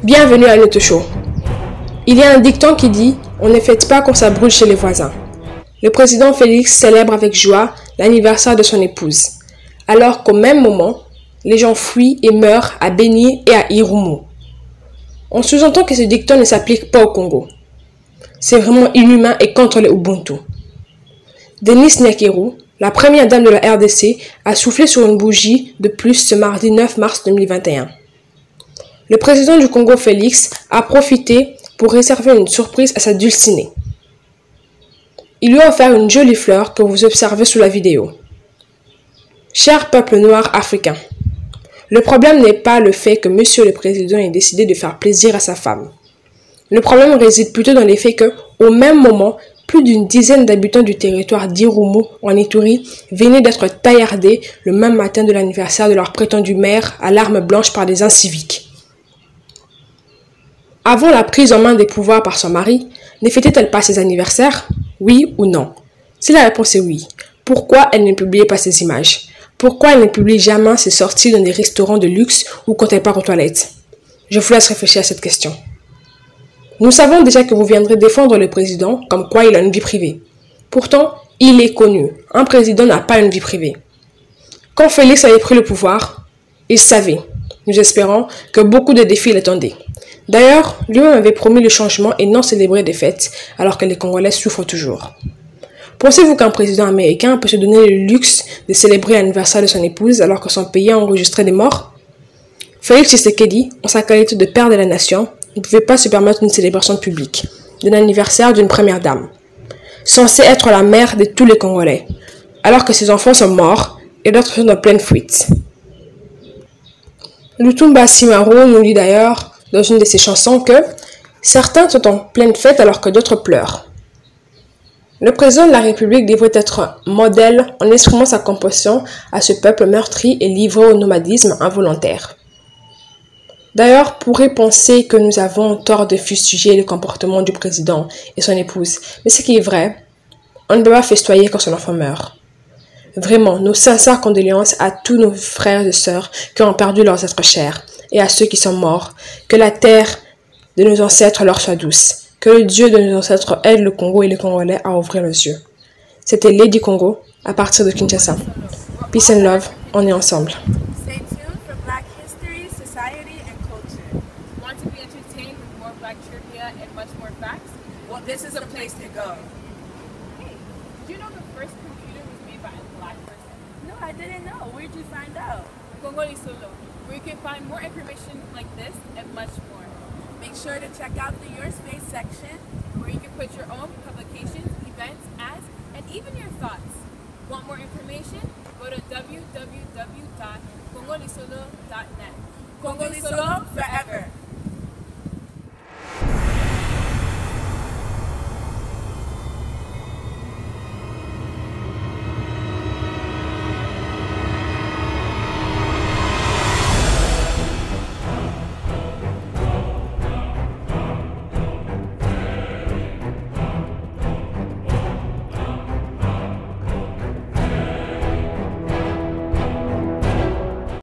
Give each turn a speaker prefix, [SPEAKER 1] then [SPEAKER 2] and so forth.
[SPEAKER 1] Bienvenue à notre show. Il y a un dicton qui dit « On ne fête pas quand ça brûle chez les voisins ». Le président Félix célèbre avec joie l'anniversaire de son épouse, alors qu'au même moment, les gens fuient et meurent à Beni et à Irumu. On sous-entend que ce dicton ne s'applique pas au Congo. C'est vraiment inhumain et contre le Ubuntu. Denis Nyakeru, la première dame de la RDC, a soufflé sur une bougie de plus ce mardi 9 mars 2021. Le président du Congo Félix a profité pour réserver une surprise à sa dulcinée. Il lui a offert une jolie fleur que vous observez sous la vidéo. Cher peuple noir africain, le problème n'est pas le fait que Monsieur le Président ait décidé de faire plaisir à sa femme. Le problème réside plutôt dans l'effet que, au même moment, plus d'une dizaine d'habitants du territoire d'Irumu, en Ituri, venaient d'être taillardés le même matin de l'anniversaire de leur prétendu maire à l'arme blanche par des inciviques. Avant la prise en main des pouvoirs par son mari, ne fêtait-elle pas ses anniversaires? Oui ou non? Si la réponse est oui, pourquoi elle ne publiait pas ses images? Pourquoi elle ne publie jamais ses sorties dans des restaurants de luxe ou quand elle part aux toilettes? Je vous laisse réfléchir à cette question. Nous savons déjà que vous viendrez défendre le président comme quoi il a une vie privée. Pourtant, il est connu, un président n'a pas une vie privée. Quand Félix avait pris le pouvoir, il savait, nous espérons, que beaucoup de défis l'attendaient. D'ailleurs, lui-même avait promis le changement et non célébré des fêtes, alors que les Congolais souffrent toujours. Pensez-vous qu'un président américain peut se donner le luxe de célébrer l'anniversaire de son épouse alors que son pays a enregistré des morts? Félix Tshisekedi, en sa qualité de père de la nation, ne pouvait pas se permettre une célébration publique d'un anniversaire d'une première dame, censée être la mère de tous les Congolais, alors que ses enfants sont morts et d'autres sont en pleine fuite. Lutumba Simaro nous dit d'ailleurs dans une de ses chansons que certains sont en pleine fête alors que d'autres pleurent. Le président de la République devrait être modèle en exprimant sa compassion à ce peuple meurtri et livré au nomadisme involontaire. D'ailleurs, pourrait penser que nous avons tort de fustiger le comportement du président et son épouse, mais ce qui est vrai, on ne peut pas festoyer quand son enfant meurt. Vraiment, nos sincères condoléances à tous nos frères et sœurs qui ont perdu leurs êtres chers et à ceux qui sont morts. Que la terre de nos ancêtres leur soit douce. Que le Dieu de nos ancêtres aide le Congo et les Congolais à ouvrir les yeux. C'était Lady Congo à partir de Kinshasa. Peace and love, on est ensemble.
[SPEAKER 2] Stay tuned for Black history, society, and culture. Want to be entertained with more Black trivia and much more facts? Well, this is a place to go. Hey, did you know the first computer was made by a Black person? No, I didn't know. Where did you find out? Congoli Solo, where you can find more information like this and much more. Make sure to check out the Your Space section, where you can put your own publications, events, ads, and even your thoughts. Want more information? Go to www.congolisolo.net. Congolisolo forever!